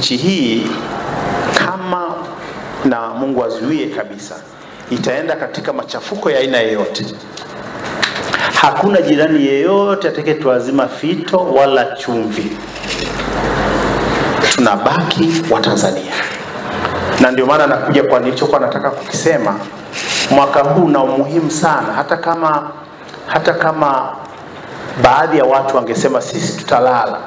nchi hii kama na Mungu azuie kabisa itaenda katika machafuko ya aina yoyote, hakuna jirani yeyote atakayetuazima fito wala chumvi. Tunabaki wa Tanzania. Na ndio maana nakuja kwa nilichokuwa nataka kukisema. Mwaka huu na umuhimu sana, hata kama baadhi ya watu wangesema sisi tutalala,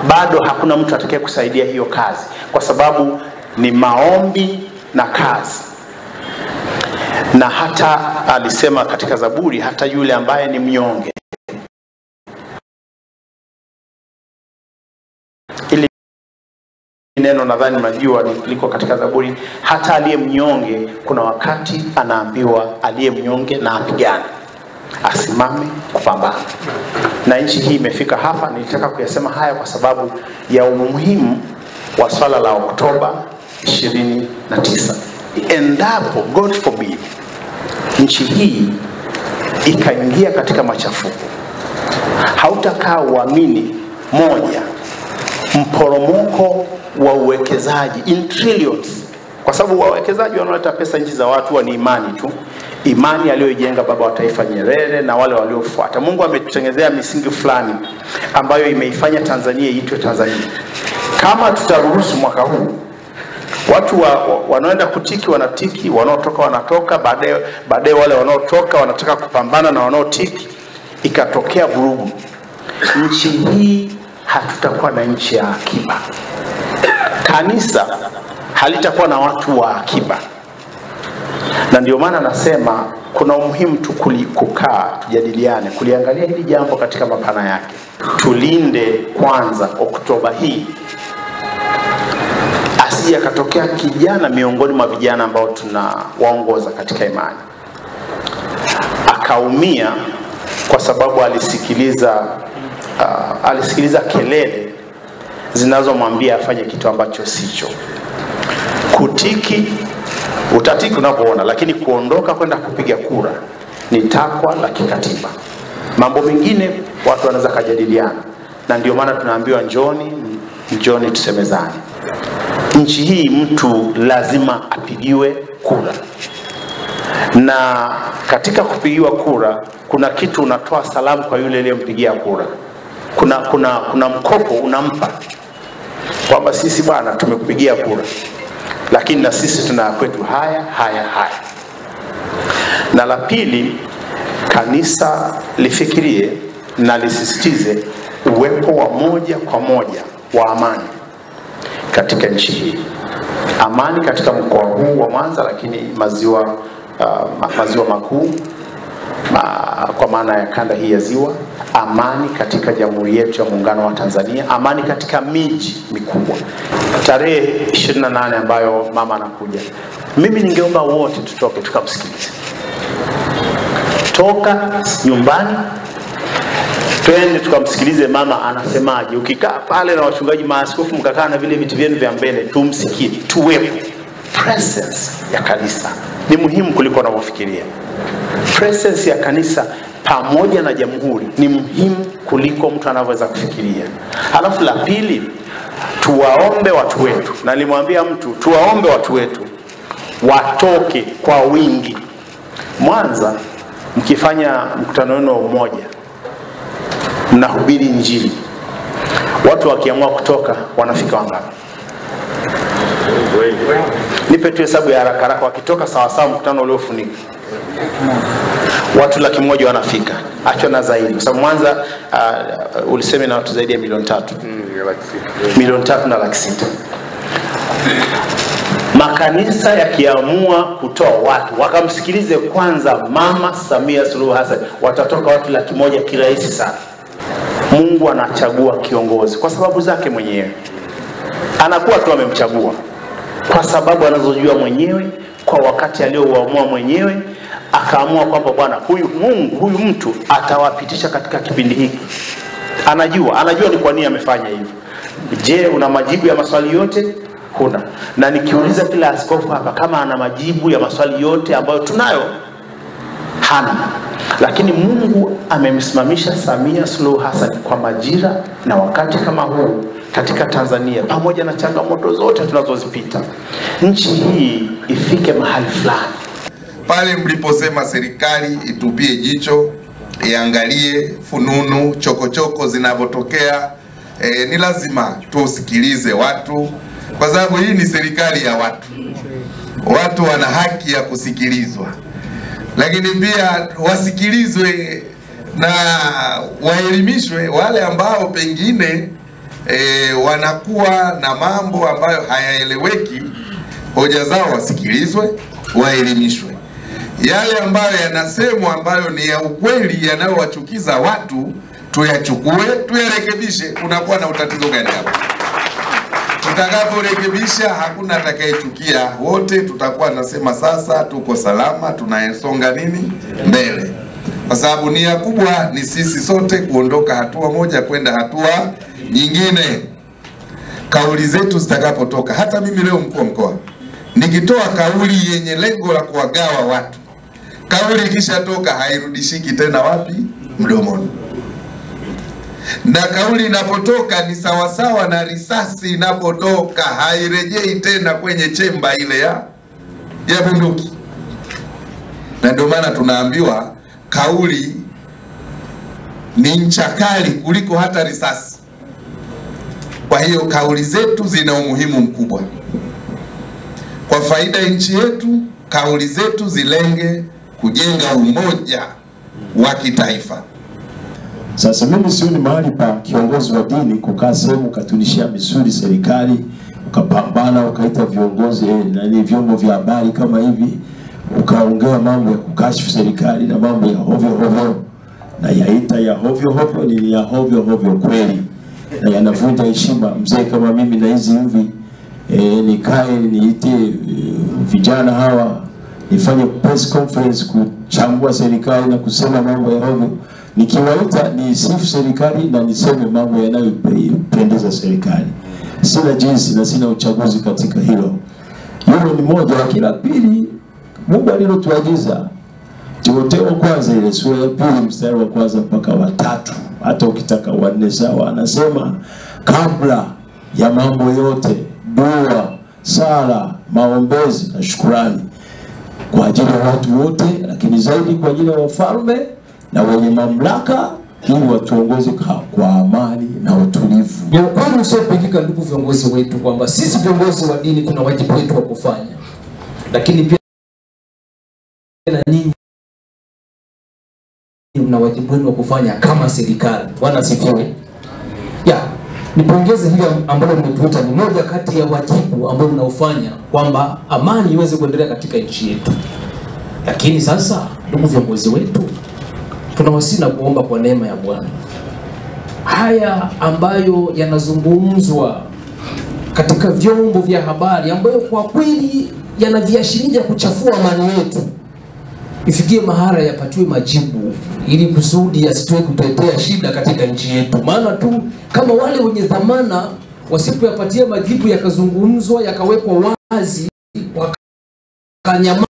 bado hakuna mtu atakaye kusaidia hiyo kazi, kwa sababu ni maombi na kazi. Na hata alisema katika Zaburi, hata yule ambaye ni mnyonge. Ili neno nadhani mnajua liko katika Zaburi, hata aliye mnyonge kuna wakati anaambiwa aliye mnyonge na apigane, asimame kupambana. Na nchi hii imefika hapa. Nilitaka kuyasema haya kwa sababu ya umuhimu wa swala la Oktoba 29. Endapo God forbid nchi hii ikaingia katika machafuko, hautakaa uamini moja, mporomoko wa uwekezaji in trillions, kwa sababu wawekezaji wanaoleta pesa nchi za watu ni imani tu, imani aliyojenga baba wa taifa Nyerere na wale waliofuata. Mungu ametutengenezea misingi fulani ambayo imeifanya Tanzania iitwe Tanzania. Kama tutaruhusu mwaka huu watu wanaoenda kutiki wanatiki, wanaotoka wanatoka, baadaye wale wanaotoka wanataka kupambana na wanaotiki, ikatokea vurugu, nchi hii hatutakuwa na nchi ya akiba. Kanisa halitakuwa na watu wa akiba. Na ndio maana nasema kuna umuhimu tu kukaa tujadiliane, kuliangalia hili jambo katika mapana yake. Tulinde kwanza Oktoba hii, asije akatokea kijana miongoni mwa vijana ambao tunawaongoza katika imani akaumia kwa sababu alisikiliza kelele zinazomwambia afanye kitu ambacho sicho. Kutiki, utatiki unapoona, lakini kuondoka kwenda kupiga kura ni takwa la kikatiba. Mambo mengine watu wanaweza kujadiliana, na ndio maana tunaambiwa njoni tusemezane. Nchi hii mtu lazima apigiwe kura, na katika kupigiwa kura kuna kitu unatoa salamu kwa yule aliyempigia kura. Kuna mkopo unampa kwamba sisi bwana tumekupigia kura, lakini na sisi tuna kwetu haya. Na la pili, kanisa lifikirie na lisisitize uwepo wa moja kwa moja wa amani katika nchi hii. Amani katika mkoa huu wa Mwanza, lakini maziwa makuu, kwa maana ya kanda hii ya ziwa. Amani katika Jamhuri yetu ya Muungano wa Tanzania. Amani katika miji mikubwa. Tarehe 28 ambayo mama anakuja, mimi ningeomba wote tutoke tukamsikilize. Toka nyumbani twende tukamsikilize mama anasemaje. Ukikaa pale na wachungaji maaskofu mkakaa na vile viti vyenu vya mbele, tumsikie, tuwepo. Presence ya kanisa ni muhimu kuliko unavyofikiria. Presence ya kanisa pamoja na jamhuri ni muhimu kuliko mtu anavyoweza kufikiria. Halafu la pili, tuwaombe watu wetu. Na nilimwambia mtu tuwaombe watu wetu watoke kwa wingi. Mwanza mkifanya mkutano wenu mmoja, mnahubiri injili, watu wakiamua kutoka wanafika wangapi? Nipe tu hesabu ya haraka wakitoka sawa sawa mkutano uliofunika. Watu 100,000 wanafika. Acha na zaidi. Kwa sababu Mwanza ulisema na watu zaidi ya 300,000. 3,600,000. Makanisa yakiamua kutoa watu wakamsikilize kwanza Mama Samia Suluhu Hassan, watatoka watu 100,000 kirahisi sana. Mungu anachagua kiongozi kwa sababu zake mwenyewe. Anakuwa tu amemchagua kwa sababu anazojua mwenyewe, kwa wakati alioamua mwenyewe, akaamua kwamba bwana huyu mtu atawapitisha katika kipindi hiki. Anajua ni kwa nini amefanya hivyo. Je, una majibu ya maswali yote? Huna. Na nikiuliza kila askofu hapa kama ana majibu ya maswali yote ambayo tunayo, hana. Lakini Mungu amemsimamisha Samia Suluhu Hassan kwa majira na wakati kama huu katika Tanzania, pamoja na changamoto zote tunazozipita, nchi hii ifike mahali fulani. Pale mliposema serikali itupie jicho, iangalie fununu chokochoko zinavyotokea, ni lazima tusikilize watu, kwa sababu hii ni serikali ya watu. Watu wana haki ya kusikilizwa, lakini pia wasikilizwe na waelimishwe. Wale ambao pengine wanakuwa na mambo ambayo hayaeleweki, hoja zao wasikilizwe, waelimishwe. Yale ambayo yanasemwa ambayo ni ya ukweli, yanayowachukiza watu, tuyachukue, tuyarekebishe. Kunakuwa na utatizo gani hapo? Tutakaporekebisha hakuna atakayechukia, wote tutakuwa nasema sasa tuko salama, tunayesonga nini mbele. Kwa sababu nia kubwa ni sisi sote kuondoka hatua moja kwenda hatua nyingine. Kauli zetu zitakapotoka, hata mimi leo mkuu wa mkoa nikitoa kauli yenye lengo la kuwagawa watu, kauli ikishatoka hairudishiki tena wapi? Mdomoni. Na kauli inapotoka ni sawasawa na risasi inapotoka, hairejei tena kwenye chemba ile ya bunduki. Na ndio maana tunaambiwa kauli ni ncha kali kuliko hata risasi. Kwa hiyo kauli zetu zina umuhimu mkubwa. Kwa faida ya nchi yetu, kauli zetu zilenge kujenga umoja wa kitaifa. Sasa mimi sioni mahali pa kiongozi wa dini kukaa sehemu katunishia misuli serikali, ukapambana, ukaita viongozi na ni vyombo vya habari kama hivi, ukaongea mambo ya kukashifu serikali na mambo ya hovyo hovyo, na yaita ya hovyo hovyo ni ya hovyo hovyo kweli, na yanavunja heshima. Mzee kama mimi na hizi hivi nikae niite vijana hawa nifanye press conference kuchambua serikali na kusema mambo ya hovyo, nikiwaita ni sifu serikali na niseme mambo yanayopendeza serikali. Sina jinsi na sina uchaguzi katika hilo. Hilo ni moja. Lakini la pili, Mungu alilotuagiza Timotheo kwanza ile sura ya 2 mstari wa 1 mpaka wa 3, hata ukitaka 4 sawa, anasema kabla ya mambo yote dua, sala, maombezi na shukrani kwa ajili ya watu wote, lakini zaidi kwa ajili ya wafalme na wenye mamlaka, ili watuongoze kwa amani na utulivu. Ni ukweli usiopingika ndugu viongozi wetu kwamba sisi viongozi wa dini tuna wajibu wetu wa kufanya, lakini pia na ninyi mna wajibu wenu wa kufanya kama serikali. Bwana asifiwe. Nipongeze hili ambalo mmetuita, ni moja kati ya wajibu ambao mnaofanya kwamba amani iweze kuendelea katika nchi yetu. Lakini sasa ndugu viongozi wetu, tunawasihi na kuomba kwa neema ya Bwana, haya ambayo yanazungumzwa katika vyombo vya habari ambayo kwa kweli yanaviashiria kuchafua amani yetu, ifikie mahara yapatiwe majibu, ili kusudi yasitoe kutetea shida katika nchi yetu. Maana tu kama wale wenye dhamana wasipoyapatia majibu, yakazungumzwa, yakawekwa wazi, wakanyamaza,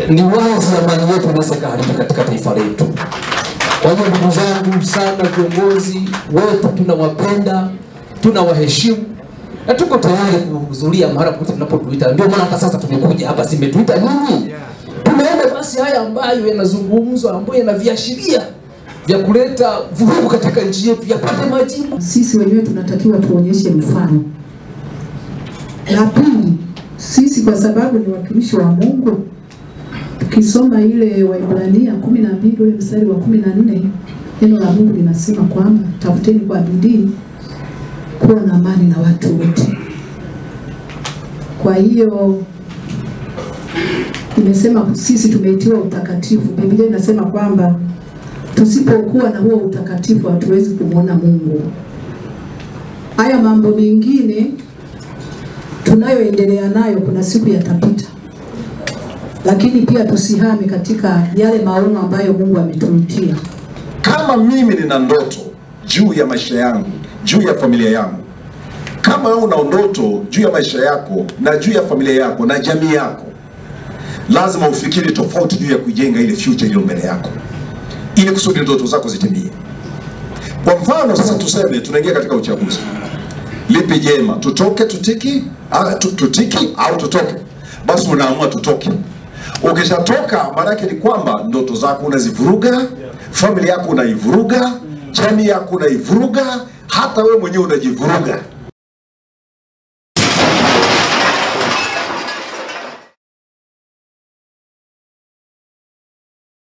ni wazi amani yetu inaweza kuharibika katika taifa letu. Kwa hiyo ndugu zangu sana, viongozi wetu tunawapenda, tunawaheshimu, na tuko tayari kuhudhuria mara pote tunapotuita. Ndio maana hata sasa tumekuja hapa, simetuita nini? Tumeomba basi haya ambayo yanazungumzwa, ambayo yanaviashiria vya kuleta vurugu katika nchi yetu, yapate majibu. Sisi wenyewe tunatakiwa tuonyeshe mfano. La pili, sisi kwa sababu ni watumishi wa Mungu, tukisoma ile Waebrania 12 ule mstari wa 14, neno la Mungu linasema kwamba tafuteni kwa bidii kuwa na amani na watu wote. Kwa hiyo nimesema sisi tumeitiwa utakatifu. Biblia inasema kwamba tusipokuwa na huo utakatifu hatuwezi kumuona Mungu. Haya mambo mengine tunayoendelea nayo kuna siku yatapita, lakini pia tusihame katika yale maono ambayo Mungu ametuitia. Kama mimi nina ndoto juu ya maisha yangu, juu ya familia yangu, kama wewe una ndoto juu ya maisha yako na juu ya familia yako na jamii yako, lazima ufikiri tofauti juu ya kujenga ile future iliyo mbele yako, ili kusudi ndoto zako zitimie. Kwa mfano sasa tuseme tunaingia katika uchaguzi. Lipi jema? Tutoke tutiki au tutoke? Basi unaamua tutoke. Ukishatoka maana yake ni kwamba ndoto zako unazivuruga, familia yako unaivuruga, jamii yako unaivuruga, hata wewe mwenyewe unajivuruga.